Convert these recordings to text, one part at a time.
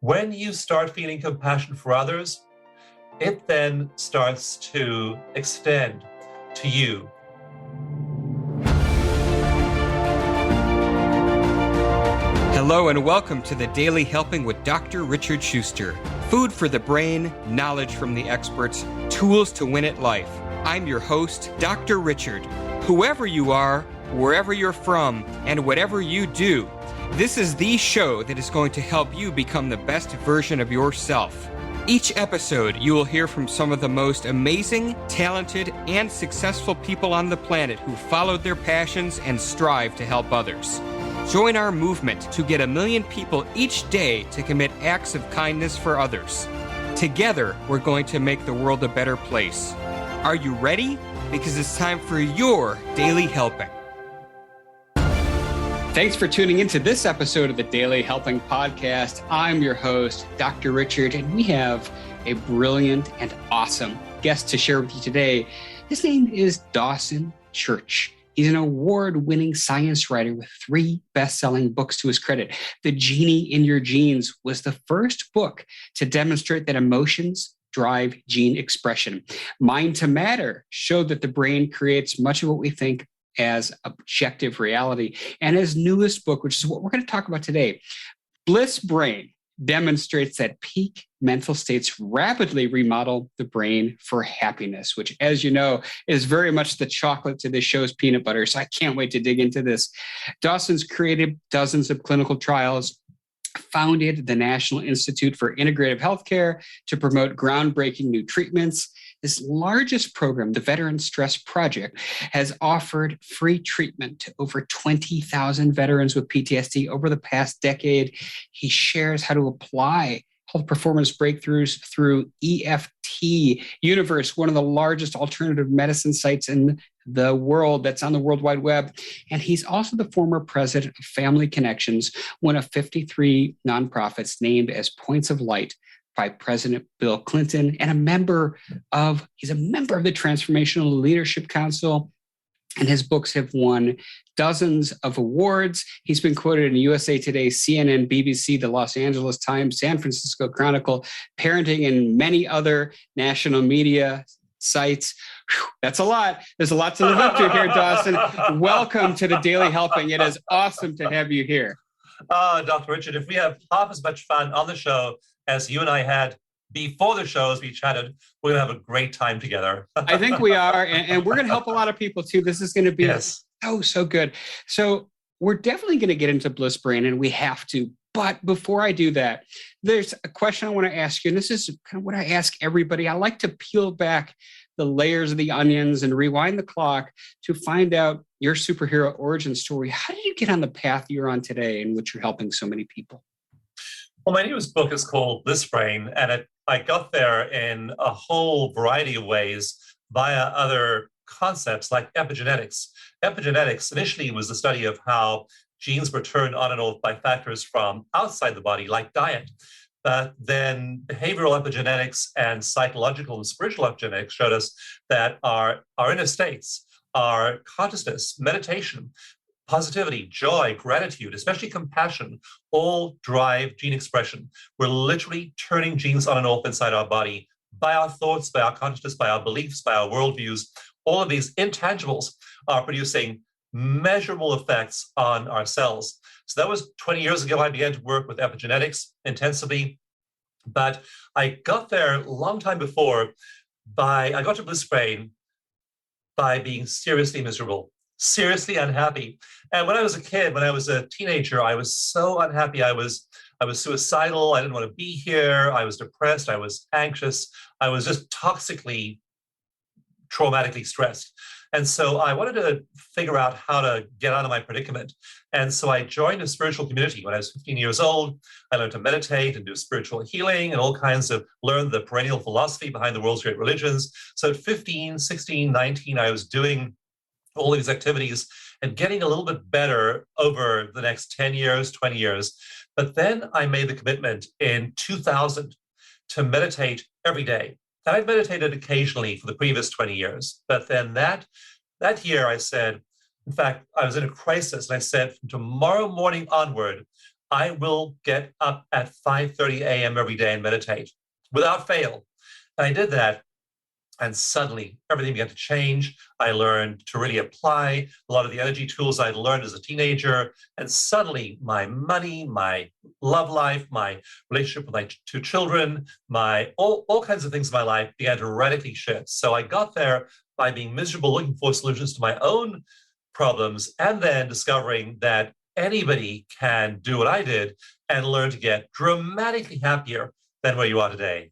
When you start feeling compassion for others, it then starts to extend to you. Hello and welcome to the Daily Helping with Dr. Richard Schuster. Food for the brain, knowledge from the experts, tools to win at life. I'm your host, Dr. Richard. Whoever you are, wherever you're from, and whatever you do, this is the show that is going to help you become the best version of yourself. Each episode, you will hear from some of the most amazing, talented, and successful people on the planet who followed their passions and strive to help others. Join our movement to get 1 million people each day to commit acts of kindness for others. Together, we're going to make the world a better place. Are you ready? Because it's time for your Daily Helping. Thanks for tuning into this episode of the Daily Helping Podcast. I'm your host, Dr. Richard, and we have a brilliant and awesome guest to share with you today. His name is Dawson Church. He's an award-winning science writer with 3 best-selling books to his credit. The Genie in Your Genes was the first book to demonstrate that emotions drive gene expression. Mind to Matter showed that the brain creates much of what we think as objective reality. And his newest book, which is what we're going to talk about today, Bliss Brain, demonstrates that peak mental states rapidly remodel the brain for happiness, which, as you know, is very much the chocolate to this show's peanut butter. So I can't wait to dig into this. Dawson's created dozens of clinical trials, founded the National Institute for Integrative Healthcare to promote groundbreaking new treatments. His largest program, the Veteran Stress Project, has offered free treatment to over 20,000 veterans with PTSD over the past decade. He shares how to apply health performance breakthroughs through EFT Universe, one of the largest alternative medicine sites in the world that's on the World Wide Web. And he's also the former president of Family Connections, one of 53 nonprofits named as Points of Light by President Bill Clinton, and he's a member of the Transformational Leadership Council, and his books have won dozens of awards. He's been quoted in USA Today, CNN, BBC, the Los Angeles Times, San Francisco Chronicle, Parenting, and many other national media sites. Whew, that's a lot. There's a lot to live up to here, Dawson. Welcome to the Daily Helping. It is awesome to have you here. Dr. Richard, if we have half as much fun on the show as you and I had before the show as we chatted, we're going to have a great time together. I think we are, and we're going to help a lot of people too. This is going to be so good. So we're definitely going to get into Bliss Brain, and we have to. But before I do that, there's a question I want to ask you, and this is kind of what I ask everybody. I like to peel back the layers of the onions and rewind the clock to find out your superhero origin story. How did you get on the path you're on today in which you're helping so many people? Well, my newest book is called Bliss Brain, and I got there in a whole variety of ways via other concepts like epigenetics. Epigenetics initially was the study of how genes were turned on and off by factors from outside the body, like diet. But then behavioral epigenetics and psychological and spiritual epigenetics showed us that our inner states, our consciousness, meditation, positivity, joy, gratitude, especially compassion, all drive gene expression. We're literally turning genes on and off inside our body by our thoughts, by our consciousness, by our beliefs, by our worldviews. All of these intangibles are producing measurable effects on our cells. So that was 20 years ago. I began to work with epigenetics intensively, but I got there a long time before I got to Bliss Brain by being seriously miserable, seriously unhappy. And when I was a kid, when I was a teenager, I was so unhappy. I was suicidal. I didn't want to be here. I was depressed. I was anxious. I was just toxically, traumatically stressed. And so I wanted to figure out how to get out of my predicament. And so I joined a spiritual community. When I was 15 years old, I learned to meditate and do spiritual healing and all kinds of, learn the perennial philosophy behind the world's great religions. So at 15, 16, 19, I was doing all these activities and getting a little bit better over the next 10 years, 20 years. But then I made the commitment in 2000 to meditate every day. And I'd meditated occasionally for the previous 20 years. But then that year I said, in fact, I was in a crisis, and I said, from tomorrow morning onward, I will get up at 5:30 a.m. every day and meditate without fail. And I did that. And suddenly everything began to change. I learned to really apply a lot of the energy tools I'd learned as a teenager. And suddenly my money, my love life, my relationship with my two children, my all kinds of things in my life began to radically shift. So I got there by being miserable, looking for solutions to my own problems, and then discovering that anybody can do what I did and learn to get dramatically happier than where you are today.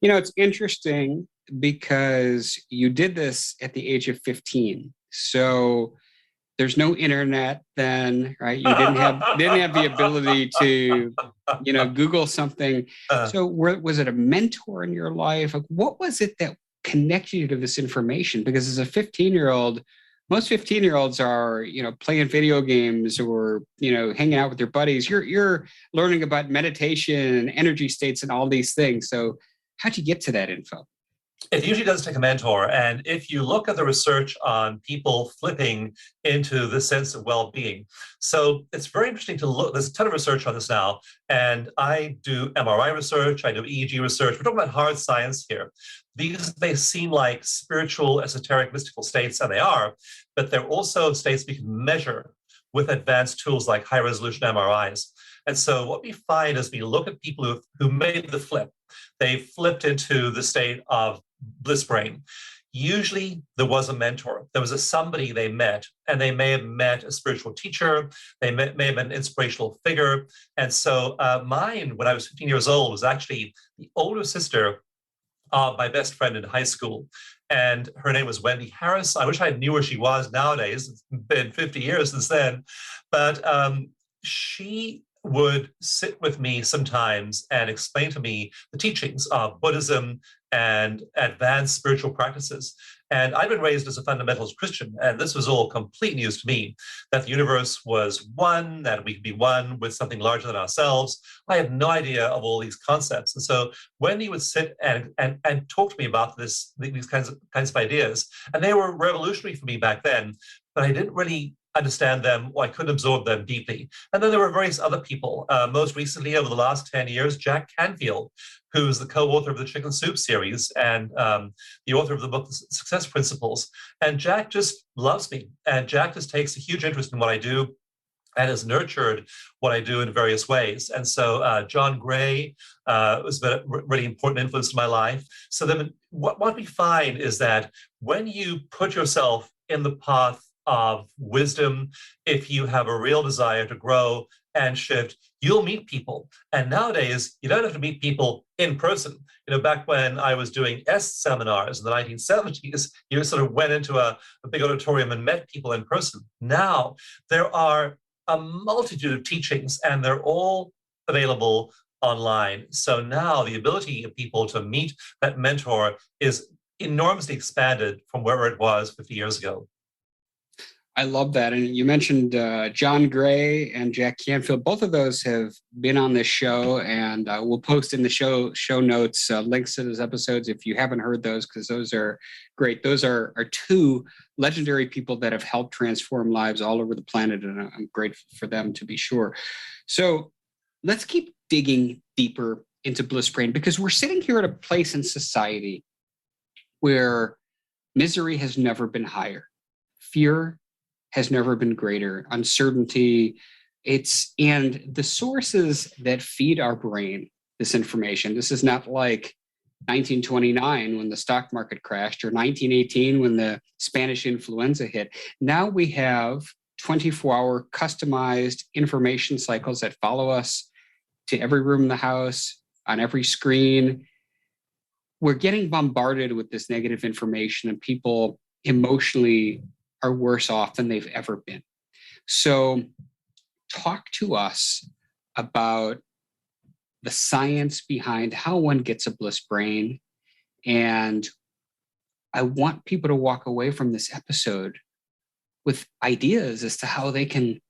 It's interesting because you did this at the age of 15. So there's no internet then, right? You didn't have the ability to, Google something. So was it a mentor in your life? Like, what was it that connected you to this information? Because as a 15-year-old, most 15-year-olds are, playing video games or, hanging out with their buddies. You're learning about meditation and energy states and all these things. So how'd you get to that info? It usually does take a mentor. And if you look at the research on people flipping into the sense of well-being, so it's very interesting to look. There's a ton of research on this now. And I do MRI research, I do EEG research. We're talking about hard science here. These may seem like spiritual, esoteric, mystical states, and they are, but they're also states we can measure with advanced tools like high-resolution MRIs. And so what we find as we look at people who made the flip, they flipped into the state of Bliss Brain. Usually there was a mentor. There was somebody they met, and they may have met a spiritual teacher. They may have been an inspirational figure. And so mine, when I was 15 years old, was actually the older sister of my best friend in high school. And her name was Wendy Harris. I wish I knew where she was nowadays. It's been 50 years since then. But she would sit with me sometimes and explain to me the teachings of Buddhism and advanced spiritual practices. And I'd been raised as a fundamentalist Christian, and this was all complete news to me, that the universe was one, that we could be one with something larger than ourselves. I had no idea of all these concepts. And so Wendy would sit and talk to me about these kinds of ideas, and they were revolutionary for me back then, but I didn't really understand them, or I couldn't absorb them deeply. And then there were various other people. Most recently, over the last 10 years, Jack Canfield, who's the co-author of the Chicken Soup series and the author of the book Success Principles. And Jack just loves me. And Jack just takes a huge interest in what I do and has nurtured what I do in various ways. And so John Gray was a really important influence in my life. So then what we find is that when you put yourself in the path of wisdom, if you have a real desire to grow and shift, you'll meet people. And nowadays, you don't have to meet people in person. Back when I was doing seminars in the 1970s, you sort of went into a big auditorium and met people in person. Now, there are a multitude of teachings, and they're all available online. So now the ability of people to meet that mentor is enormously expanded from where it was 50 years ago. I love that. And you mentioned John Gray and Jack Canfield. Both of those have been on this show, and we'll post in the show notes links to those episodes if you haven't heard those, because those are great. Those are two legendary people that have helped transform lives all over the planet, and I'm grateful for them, to be sure. So let's keep digging deeper into Bliss Brain, because we're sitting here at a place in society where misery has never been higher. Fear has never been greater. Uncertainty, and the sources that feed our brain this information. This is not like 1929 when the stock market crashed, or 1918 when the Spanish influenza hit. Now we have 24-hour customized information cycles that follow us to every room in the house, on every screen. We're getting bombarded with this negative information, and people emotionally are worse off than they've ever been. So talk to us about the science behind how one gets a bliss brain. And I want people to walk away from this episode with ideas as to how they can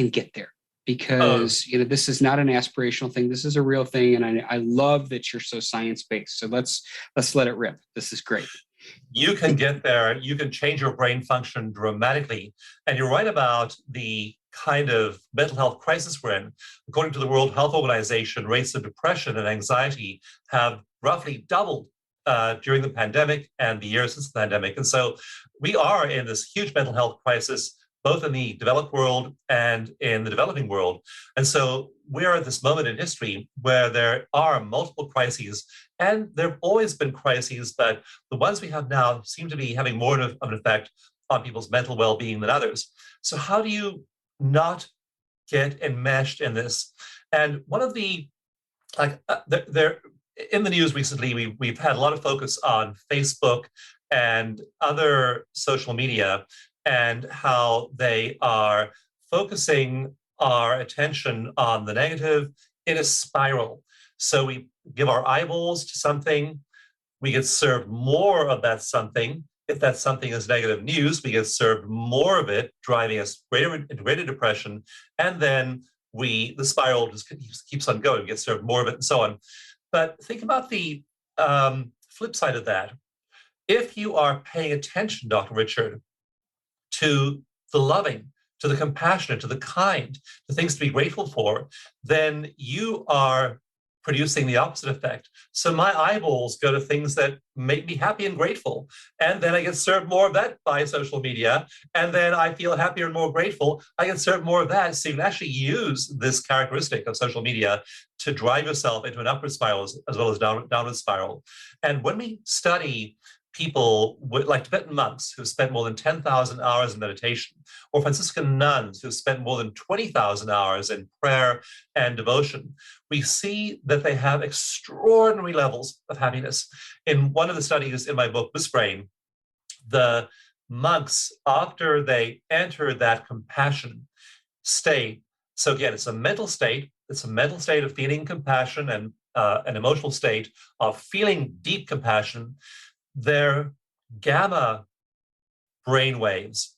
get there. Because this is not an aspirational thing. This is a real thing. And I love that you're so science-based. So let's let it rip. This is great. You can get there, you can change your brain function dramatically. And you're right about the kind of mental health crisis we're in. According to the World Health Organization, rates of depression and anxiety have roughly doubled during the pandemic and the years since the pandemic. And so we are in this huge mental health crisis, both in the developed world and in the developing world. And so we're at this moment in history where there are multiple crises, and there have always been crises, but the ones we have now seem to be having more of an effect on people's mental well-being than others. So how do you not get enmeshed in this? And one of the, there in the news recently, we've had a lot of focus on Facebook and other social media and how they are focusing our attention on the negative in a spiral. So we give our eyeballs to something, we get served more of that something. If that something is negative news, we get served more of it, driving us into greater depression. And then the spiral just keeps on going, we get served more of it and so on. But think about the flip side of that. If you are paying attention, Dr. Richard, to the loving, to the compassionate, to the kind, to things to be grateful for, then you are producing the opposite effect. So my eyeballs go to things that make me happy and grateful. And then I get served more of that by social media. And then I feel happier and more grateful. I get served more of that. So you can actually use this characteristic of social media to drive yourself into an upward spiral as well as downward spiral. And when we study people like Tibetan monks who spent more than 10,000 hours in meditation, or Franciscan nuns who spent more than 20,000 hours in prayer and devotion, we see that they have extraordinary levels of happiness. In one of the studies in my book, Bliss Brain, the monks, after they enter that compassion state, so again, it's a mental state of feeling compassion and an emotional state of feeling deep compassion, their gamma brain waves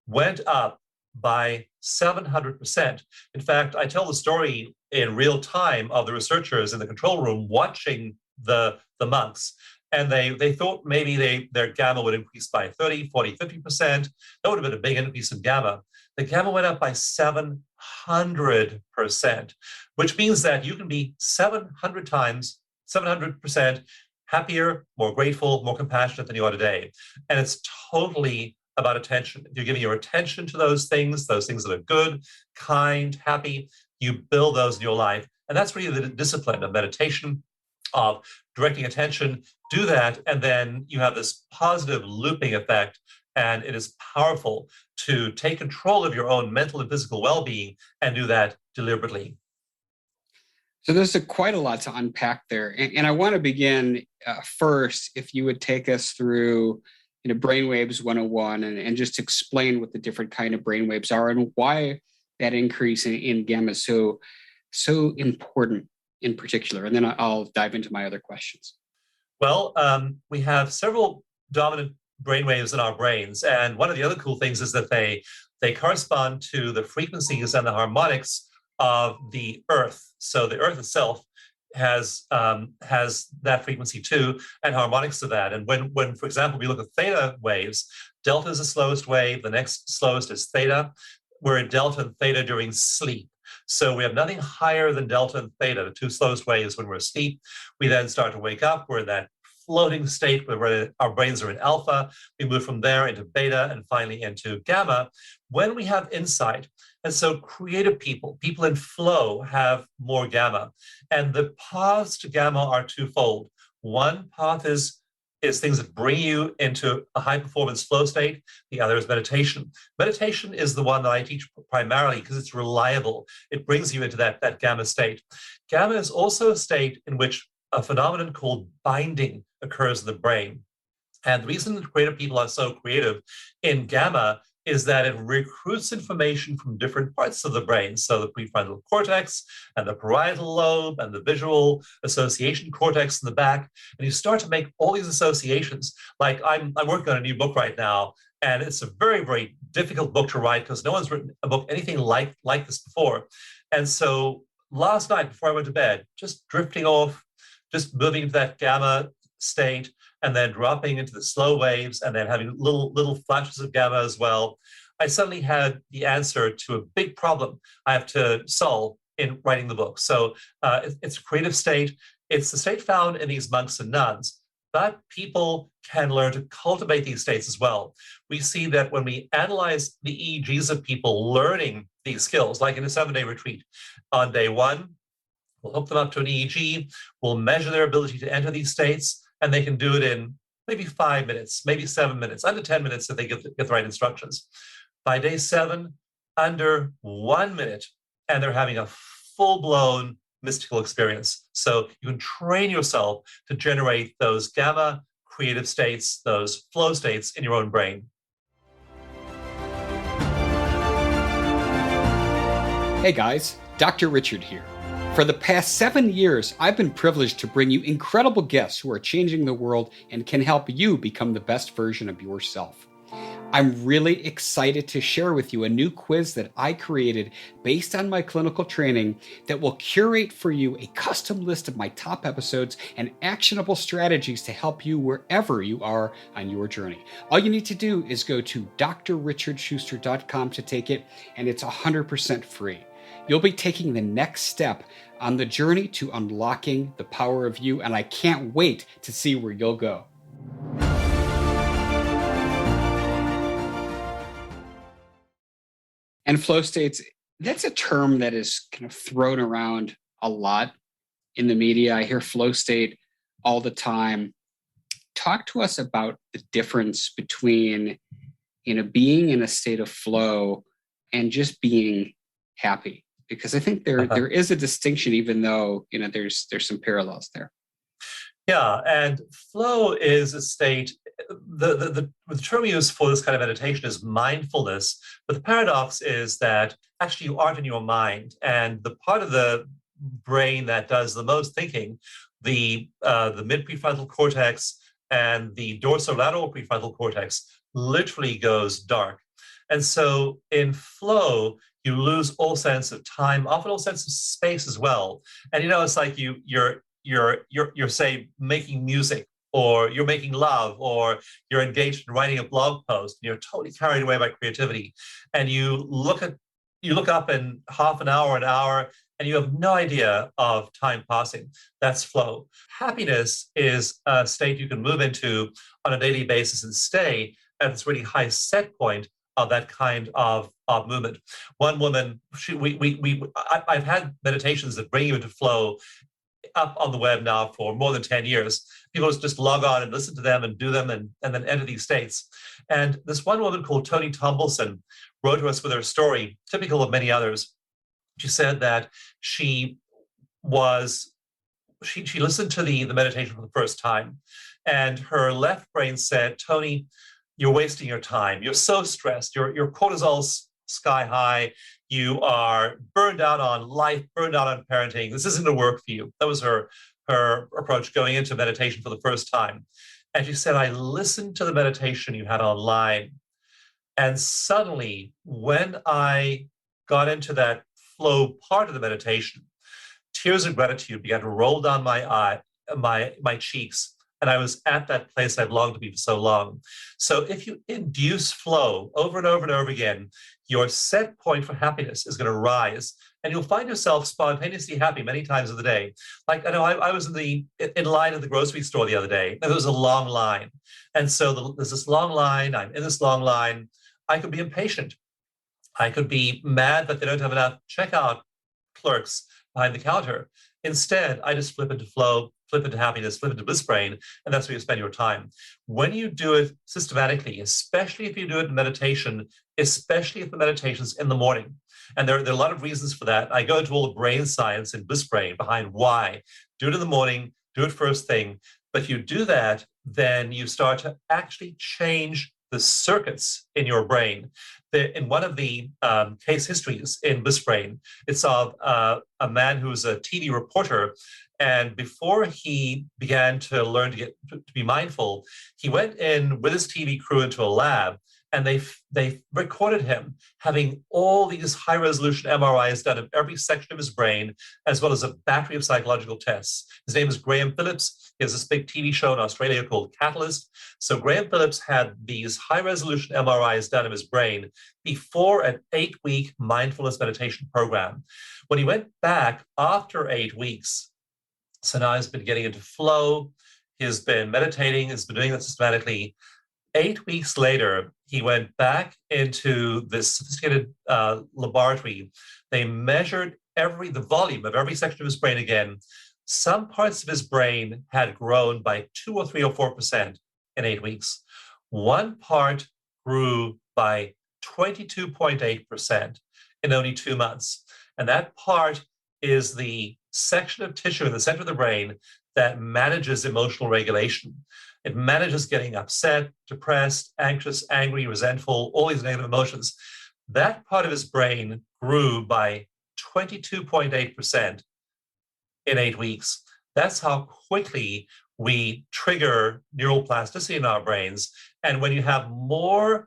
went up by 700%. In fact, I tell the story in real time of the researchers in the control room watching the monks, and they thought maybe their gamma would increase by 30, 40, 50%. That would have been a big increase in gamma. The gamma went up by 700%, which means that you can be 700% happier, more grateful, more compassionate than you are today. And it's totally about attention. If you're giving your attention to those things that are good, kind, happy, you build those in your life. And that's really the discipline of meditation, of directing attention. Do that, and then you have this positive looping effect. And it is powerful to take control of your own mental and physical well-being and do that deliberately. So there's quite a lot to unpack there. And I want to begin first, if you would take us through Brainwaves 101 and just explain what the different kind of brainwaves are and why that increase in gamma is so important in particular. And then I'll dive into my other questions. Well, we have several dominant brainwaves in our brains. And one of the other cool things is that they correspond to the frequencies and the harmonics of the Earth. So the Earth itself has that frequency too, and harmonics to that. And when, for example, we look at theta waves, delta is the slowest wave, the next slowest is theta. We're in delta and theta during sleep. So we have nothing higher than delta and theta, the two slowest waves when we're asleep. We then start to wake up, we're in that floating state where our brains are in alpha. We move from there into beta and finally into gamma when we have insight. And so creative people in flow have more gamma. And the paths to gamma are twofold. One path is things that bring you into a high performance flow state. The other is meditation. Meditation is the one that I teach primarily because it's reliable. It brings you into that gamma state. Gamma is also a state in which a phenomenon called binding occurs in the brain. And the reason that creative people are so creative in gamma is that it recruits information from different parts of the brain. So the prefrontal cortex and the parietal lobe and the visual association cortex in the back. And you start to make all these associations. Like I'm working on a new book right now, and it's a very, very difficult book to write because no one's written a book anything like this before. And so last night before I went to bed, just drifting off, just moving to that gamma state, and then dropping into the slow waves and then having little flashes of gamma as well, I suddenly had the answer to a big problem I have to solve in writing the book. So it's a creative state. It's the state found in these monks and nuns, but people can learn to cultivate these states as well. We see that when we analyze the EEGs of people learning these skills, like in a 7-day retreat, on day 1, we'll hook them up to an EEG, we'll measure their ability to enter these states, and they can do it in maybe 5 minutes, maybe 7 minutes, under 10 minutes if they get the right instructions. By day 7, under 1 minute, and they're having a full-blown mystical experience. So you can train yourself to generate those gamma creative states, those flow states in your own brain. Hey guys, Dr. Richard here. For the past 7 years, I've been privileged to bring you incredible guests who are changing the world and can help you become the best version of yourself. I'm really excited to share with you a new quiz that I created based on my clinical training that will curate for you a custom list of my top episodes and actionable strategies to help you wherever you are on your journey. All you need to do is go to drrichardschuster.com to take it, and it's 100% free. You'll be taking the next step on the journey to unlocking the power of you, and I can't wait to see where you'll go. And flow states, that's a term that is kind of thrown around a lot in the media. I hear flow state all the time. Talk to us about the difference between, being in a state of flow and just being happy. Because I think there is a distinction, even though, there's some parallels there. Yeah, and flow is a state. The term used for this kind of meditation is mindfulness, but the paradox is that actually you aren't in your mind, and the part of the brain that does the most thinking, the mid-prefrontal cortex and the dorsolateral prefrontal cortex, literally goes dark. And so in flow, you lose all sense of time, often all sense of space as well. And it's like you're say making music, or you're making love, or you're engaged in writing a blog post, and you're totally carried away by creativity. And you look up in half an hour, and you have no idea of time passing. That's flow. Happiness is a state you can move into on a daily basis and stay at this really high set point of that kind of movement. One woman, I've had meditations that bring you into flow up on the web now for more than 10 years. People just log on and listen to them and do them and then enter these states. And this one woman called Toni Tomlinson wrote to us with her story, typical of many others. She said that she listened to the meditation for the first time, and her left brain said, Toni, you're wasting your time. You're so stressed. Your cortisol's sky high. You are burned out on life, burned out on parenting. This isn't going to work for you. That was her approach going into meditation for the first time. And she said, I listened to the meditation you had online. And suddenly, when I got into that flow part of the meditation, tears of gratitude began to roll down my cheeks. And I was at that place I've longed to be for so long. So if you induce flow over and over and over again, your set point for happiness is going to rise, and you'll find yourself spontaneously happy many times of the day. Like, I know I was in line at the grocery store the other day, and there was a long line. And so there's this long line. I'm in this long line. I could be impatient. I could be mad that they don't have enough checkout clerks behind the counter. Instead, I just flip into flow, flip into happiness, flip into Bliss Brain, and that's where you spend your time. When you do it systematically, especially if you do it in meditation, especially if the meditation's in the morning, and there are a lot of reasons for that. I go into all the brain science in Bliss Brain behind why. Do it in the morning, do it first thing. But you do that, then you start to actually change the circuits in your brain. In one of the case histories in Bliss Brain, it's of a man who's a TV reporter. And before he began to learn to be mindful, he went in with his TV crew into a lab and they recorded him having all these high-resolution MRIs done of every section of his brain, as well as a battery of psychological tests. His name is Graham Phillips. He has this big TV show in Australia called Catalyst. So Graham Phillips had these high-resolution MRIs done of his brain before an 8-week mindfulness meditation program. When he went back after 8 weeks, so now he's been getting into flow, he's been meditating, he's been doing that systematically. 8 weeks later, he went back into this sophisticated laboratory. They measured the volume of every section of his brain again. Some parts of his brain had grown by 2 or 3 or 4% in 8 weeks. One part grew by 22.8% in only 2 months. And that part is the section of tissue in the center of the brain that manages emotional regulation. It manages getting upset, depressed, anxious, angry, resentful, all these negative emotions. That part of his brain grew by 22.8% in 8 weeks. That's how quickly we trigger neural plasticity in our brains. And when you have more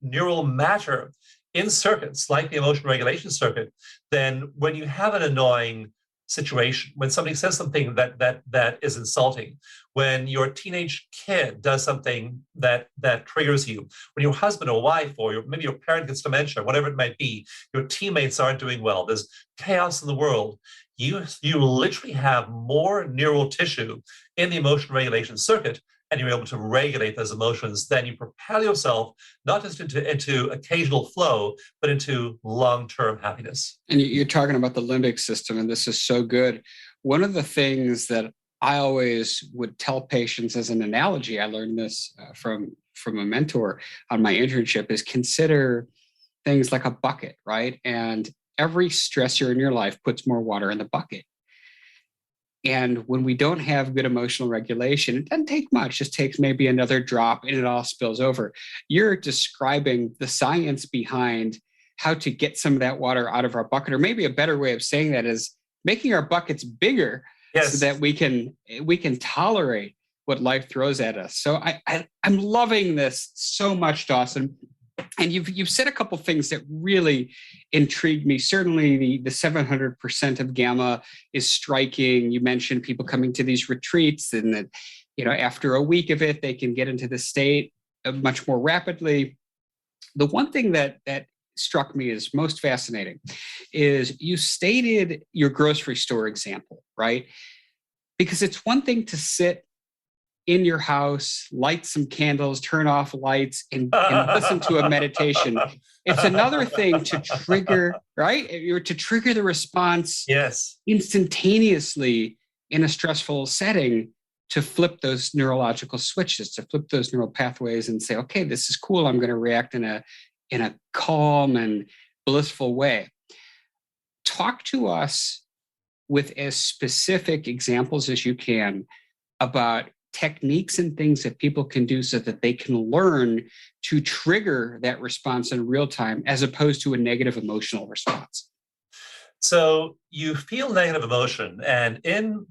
neural matter in circuits like the emotion regulation circuit, then when you have an annoying situation, when somebody says something that is insulting, when your teenage kid does something that triggers you, when your husband or wife or maybe your parent gets dementia, whatever it might be, your teammates aren't doing well, there's chaos in the world, you literally have more neural tissue in the emotion regulation circuit, and you're able to regulate those emotions. Then you propel yourself not just into occasional flow, but into long-term happiness. And you're talking about the limbic system, and this is so good. One of the things that I always would tell patients as an analogy, I learned this from a mentor on my internship, is consider things like a bucket, right? And every stressor in your life puts more water in the bucket. And when we don't have good emotional regulation, it doesn't take much, just takes maybe another drop and it all spills over. You're describing the science behind how to get some of that water out of our bucket, or maybe a better way of saying that is making our buckets bigger, yes, so that we can tolerate what life throws at us. So I'm loving this so much, Dawson. And you've said a couple things that really intrigued me. Certainly the 700% of gamma is striking. You mentioned people coming to these retreats, and that, after a week of it, they can get into the state much more rapidly. The one thing that struck me as most fascinating is you stated your grocery store example, right? Because it's one thing to sit in your house, light some candles, turn off lights, and listen to a meditation. It's another thing to trigger, right? To trigger the response, yes, instantaneously in a stressful setting, to flip those neurological switches, to flip those neural pathways and say, okay, this is cool. I'm going to react in a calm and blissful way. Talk to us with as specific examples as you can about techniques and things that people can do so that they can learn to trigger that response in real time, as opposed to a negative emotional response. So you feel negative emotion, and in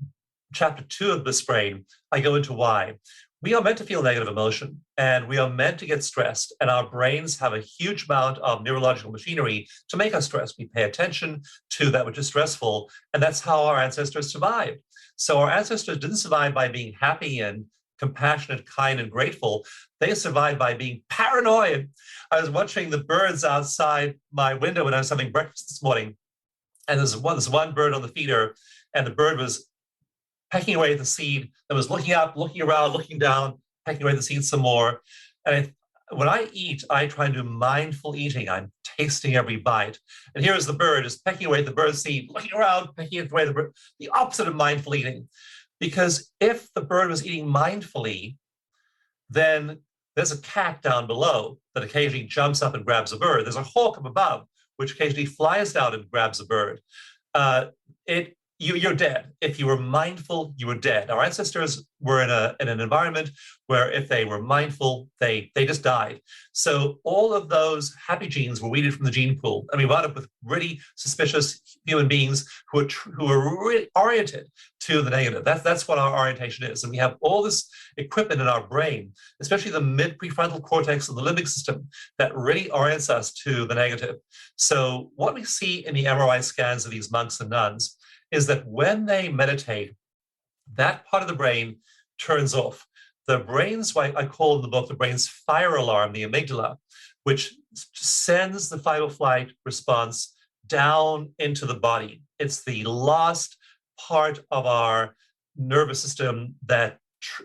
chapter 2 of Bliss Brain, I go into why. We are meant to feel negative emotion, and we are meant to get stressed, and our brains have a huge amount of neurological machinery to make us stressed. We pay attention to that which is stressful, and that's how our ancestors survived. So our ancestors didn't survive by being happy and compassionate, kind, and grateful. They survived by being paranoid. I was watching the birds outside my window when I was having breakfast this morning, and there's one bird on the feeder, and the bird was pecking away at the seed, and was looking up, looking around, looking down, pecking away the seed some more. And when I eat, I try and do mindful eating. I'm tasting every bite. And here is the bird is pecking away the bird's seed, looking around, pecking away the opposite of mindful eating. Because if the bird was eating mindfully, then there's a cat down below that occasionally jumps up and grabs a bird. There's a hawk up above, which occasionally flies down and grabs a bird. you're dead. If you were mindful, you were dead. Our ancestors were in an environment where if they were mindful, they just died. So all of those happy genes were weeded from the gene pool, and we wound up with really suspicious human beings who are really oriented to the negative. That's what our orientation is, and we have all this equipment in our brain, especially the mid prefrontal cortex of the limbic system, that really orients us to the negative. So what we see in the MRI scans of these monks and nuns is that when they meditate, that part of the brain turns off. The brain's, what I call in the book, the brain's fire alarm, the amygdala, which sends the fight or flight response down into the body. It's the last part of our nervous system that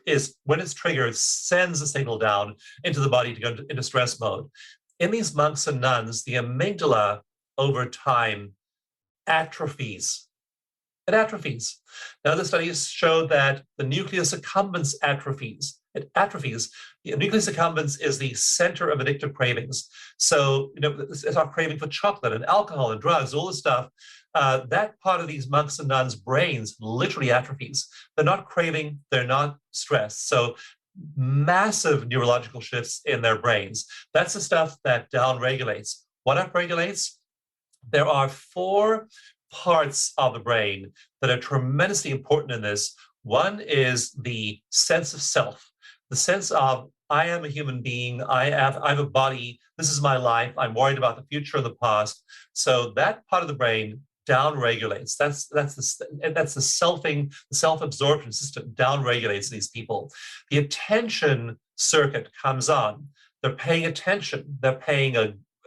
is, when it's triggered, sends a signal down into the body to go into stress mode. In these monks and nuns, the amygdala over time atrophies. It atrophies. Now, the studies show that the nucleus accumbens atrophies. It atrophies. The nucleus accumbens is the center of addictive cravings. So, it's our craving for chocolate and alcohol and drugs, all this stuff. That part of these monks and nuns' brains literally atrophies. They're not craving, they're not stressed. So, massive neurological shifts in their brains. That's the stuff that downregulates. What upregulates? There are 4 parts of the brain that are tremendously important in this. One is the sense of self, the sense of I am a human being, I have a body, this is my life, I'm worried about the future and the past. So that part of the brain downregulates. That's the selfing, the self-absorption system downregulates these people. The attention circuit comes on. They're paying attention. They're paying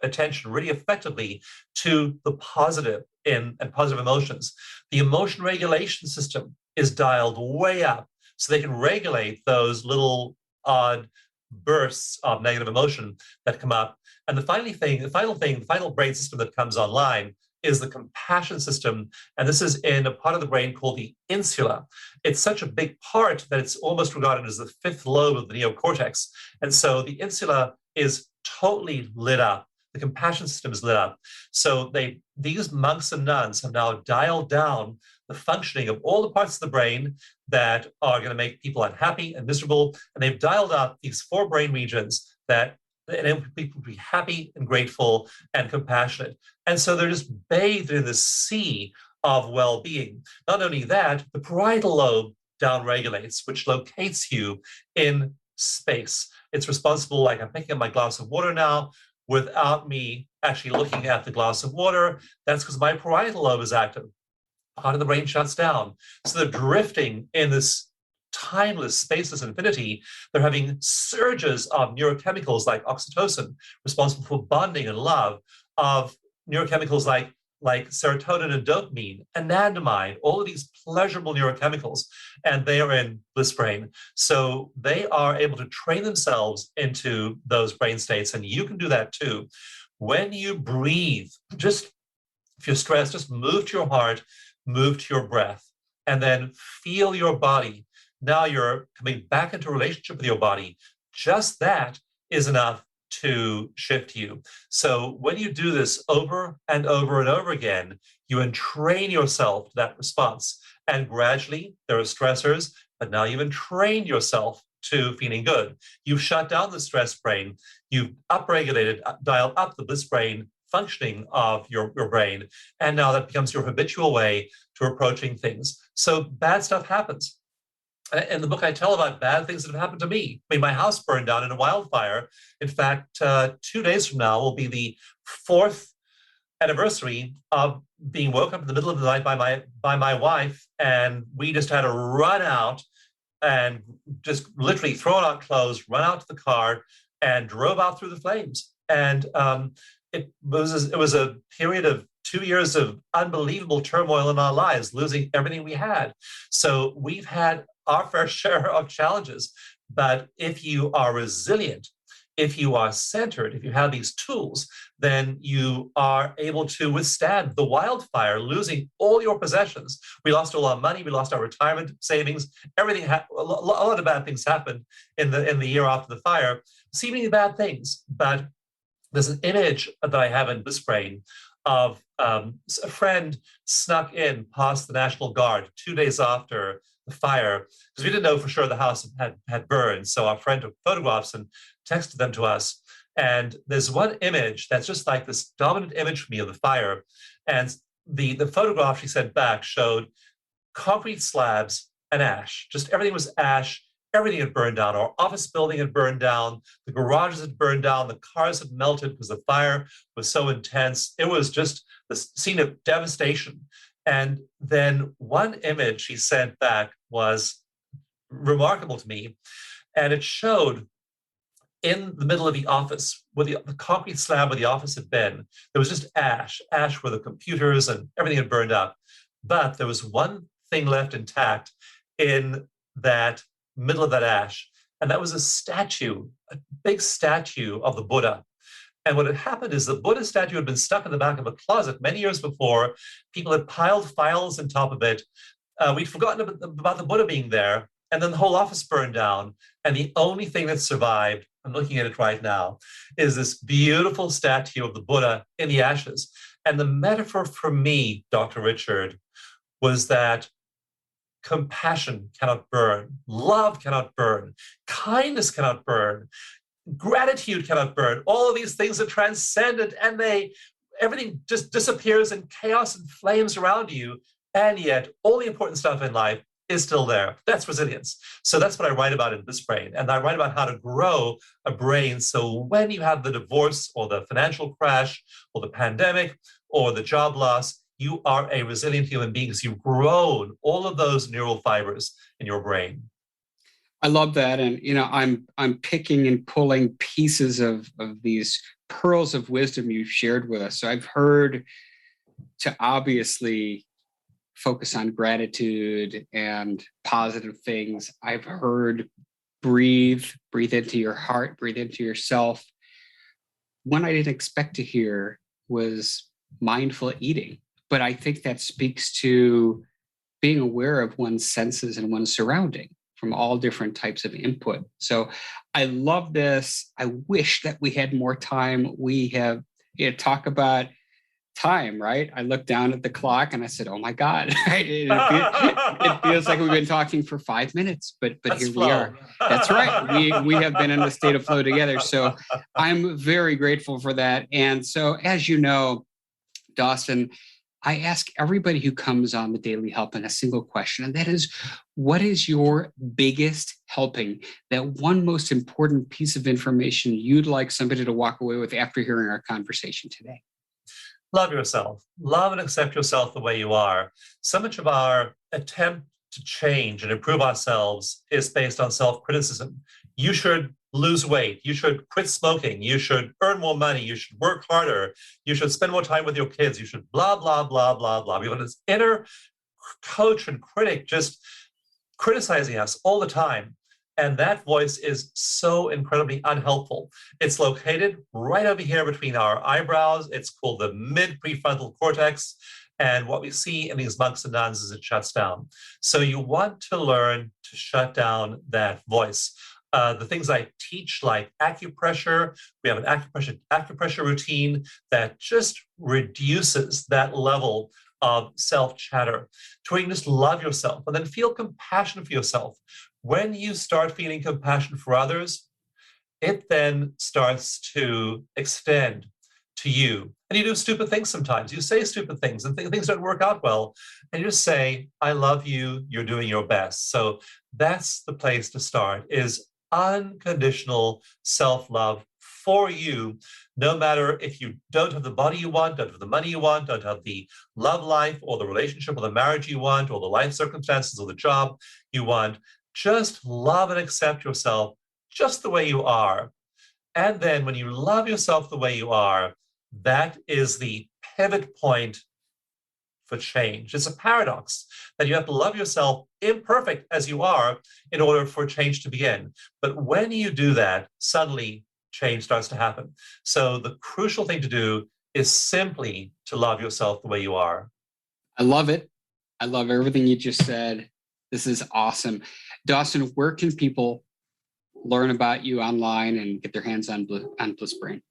attention really effectively to the positive and positive emotions. The emotion regulation system is dialed way up so they can regulate those little odd bursts of negative emotion that come up. And the final brain system that comes online is the compassion system. And this is in a part of the brain called the insula. It's such a big part that it's almost regarded as the 5th lobe of the neocortex. And so the insula is totally lit up. The compassion system is lit up. So these monks and nuns have now dialed down the functioning of all the parts of the brain that are going to make people unhappy and miserable. And they've dialed up these 4 brain regions that enable people to be happy and grateful and compassionate. And so they're just bathed in this sea of well-being. Not only that, the parietal lobe downregulates, which locates you in space. It's responsible, like I'm picking up my glass of water now, without me actually looking at the glass of water. That's because my parietal lobe is active. Part of the brain shuts down. So they're drifting in this timeless, spaceless infinity. They're having surges of neurochemicals like oxytocin, responsible for bonding and love, of neurochemicals like serotonin and dopamine, anandamide, all of these pleasurable neurochemicals, and they are in Bliss Brain. So they are able to train themselves into those brain states, and you can do that too. When you breathe, just if you're stressed, just move to your heart, move to your breath, and then feel your body. Now you're coming back into relationship with your body. Just that is enough to shift you. So when you do this over and over and over again, you entrain yourself to that response. And gradually, there are stressors, but now you've entrained yourself to feeling good. You've shut down the stress brain. You've upregulated, dialed up the bliss brain functioning of your brain. And now that becomes your habitual way to approaching things. So bad stuff happens. In the book, I tell about bad things that have happened to me. I mean, my house burned down in a wildfire. In fact, 2 days from now will be the 4th anniversary of being woken up in the middle of the night by my wife, and we just had to run out and just literally throw out clothes, run out to the car, and drove out through the flames. And it was a period of 2 years of unbelievable turmoil in our lives, losing everything we had. So we've had our fair share of challenges. But if you are resilient, if you are centered, if you have these tools, then you are able to withstand the wildfire, losing all your possessions. We lost all our money, we lost our retirement savings, everything. A lot of bad things happened in the year after the fire, seemingly bad things. But there's an image that I have in Bliss Brain of a friend snuck in past the National Guard 2 days after the fire, because we didn't know for sure the house had burned. So our friend took photographs and texted them to us. And there's one image that's just like this dominant image for me of the fire. And the photograph she sent back showed concrete slabs and ash. Just everything was ash. Everything had burned down. Our office building had burned down. The garages had burned down. The cars had melted because the fire was so intense. It was just the scene of devastation. And then one image she sent back was remarkable to me. And it showed in the middle of the office, where the concrete slab where the office had been, there was just ash where the computers and everything had burned up. But there was one thing left intact in that middle of that ash, and that was a big statue of the Buddha. And what had happened is the Buddha statue had been stuck in the back of a closet many years before. People had piled files on top of it. We'd forgotten about the Buddha being there, and then the whole office burned down. And the only thing that survived, I'm looking at it right now, is this beautiful statue of the Buddha in the ashes. And the metaphor for me, Dr. Richard, was that compassion cannot burn, love cannot burn, kindness cannot burn, gratitude cannot burn. All of these things are transcendent, and everything just disappears in chaos and flames around you. And yet all the important stuff in life is still there. That's resilience. So that's what I write about in Bliss Brain. And I write about how to grow a brain so when you have the divorce or the financial crash or the pandemic or the job loss, you are a resilient human being because you've grown all of those neural fibers in your brain. I love that. And, I'm picking and pulling pieces of these pearls of wisdom you've shared with us. So I've heard to obviously focus on gratitude and positive things. I've heard breathe into your heart, breathe into yourself. One I didn't expect to hear was mindful eating. But I think that speaks to being aware of one's senses and one's surrounding from all different types of input. So I love this. I wish that we had more time. We have talk about time, right? I looked down at the clock and I said, oh my God, right? It feels like we've been talking for 5 minutes, but here we are. That's right. We have been in a state of flow together. So I'm very grateful for that. And so, as you know, Dawson, I ask everybody who comes on the Daily Helping a single question, and that is, what is your biggest helping? That one most important piece of information you'd like somebody to walk away with after hearing our conversation today? Love yourself. Love and accept yourself the way you are. So much of our attempt to change and improve ourselves is based on self-criticism. You should lose weight. You should quit smoking. You should earn more money. You should work harder. You should spend more time with your kids. You should blah, blah, blah, blah, blah. We have this inner coach and critic just criticizing us all the time. And that voice is so incredibly unhelpful. It's located right over here between our eyebrows. It's called the mid-prefrontal cortex. And what we see in these monks and nuns is it shuts down. So you want to learn to shut down that voice. The things I teach, like acupressure, we have an acupressure routine that just reduces that level of self-chatter to where you can just love yourself and then feel compassion for yourself. When you start feeling compassion for others, it then starts to extend to you. And you do stupid things sometimes. You say stupid things and things don't work out well. And you just say, I love you, you're doing your best. So that's the place to start, is unconditional self-love for you, no matter if you don't have the body you want, don't have the money you want, don't have the love life or the relationship or the marriage you want, or the life circumstances or the job you want. Just love and accept yourself just the way you are. And then when you love yourself the way you are, that is the pivot point for change. It's a paradox that you have to love yourself imperfect as you are in order for change to begin. But when you do that, suddenly change starts to happen. So the crucial thing to do is simply to love yourself the way you are. I love it. I love everything you just said. This is awesome. Dawson, where can people learn about you online and get their hands on Bliss Brain?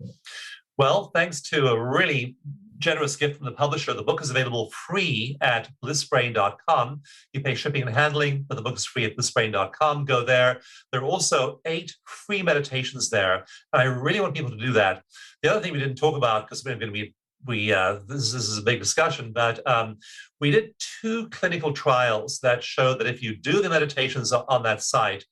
Well, thanks to a really generous gift from the publisher. The book is available free at blissbrain.com. You pay shipping and handling, but the book is free at blissbrain.com. Go there. There are also 8 free meditations there. And I really want people to do that. The other thing we didn't talk about, because we're going to be this is a big discussion, but we did 2 clinical trials that show that if you do the meditations on that site,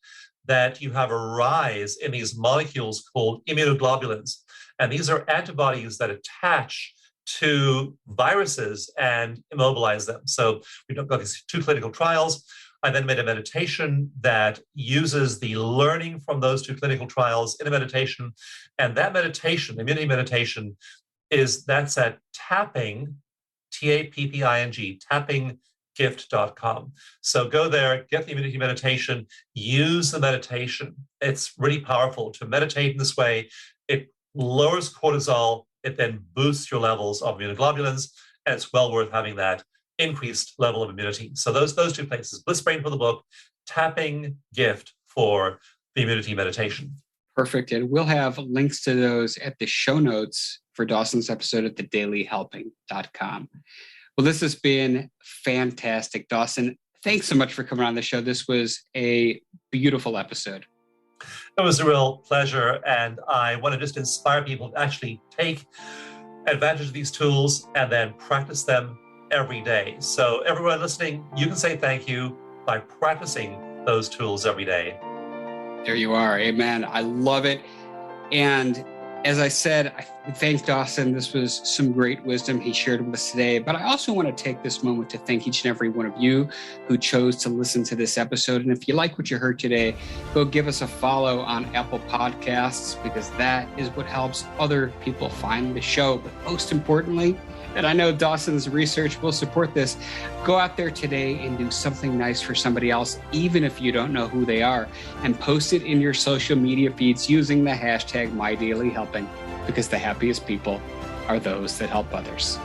that you have a rise in these molecules called immunoglobulins. And these are antibodies that attach to viruses and immobilize them. So we've got these 2 clinical trials. I then made a meditation that uses the learning from those 2 clinical trials in a meditation. And that meditation, immunity meditation, that's at tapping, Tapping, tappinggift.com. So go there, get the immunity meditation, use the meditation. It's really powerful to meditate in this way. It lowers cortisol. It then boosts your levels of immunoglobulins, and it's well worth having that increased level of immunity. So those 2 places, Bliss Brain for the book, Tapping Gift for the immunity meditation. Perfect. And we'll have links to those at the show notes for Dawson's episode at thedailyhelping.com. Well, this has been fantastic. Dawson, thanks so much for coming on the show. This was a beautiful episode. It was a real pleasure. And I want to just inspire people to actually take advantage of these tools and then practice them every day. So everyone listening, you can say thank you by practicing those tools every day. There you are. Amen. I love it. And as I said, I thank Dawson. This was some great wisdom he shared with us today. But I also want to take this moment to thank each and every one of you who chose to listen to this episode. And if you like what you heard today, go give us a follow on Apple Podcasts, because that is what helps other people find the show. But most importantly, and I know Dawson's research will support this, go out there today and do something nice for somebody else, even if you don't know who they are, and post it in your social media feeds using the hashtag MyDailyHelping, because the happiest people are those that help others.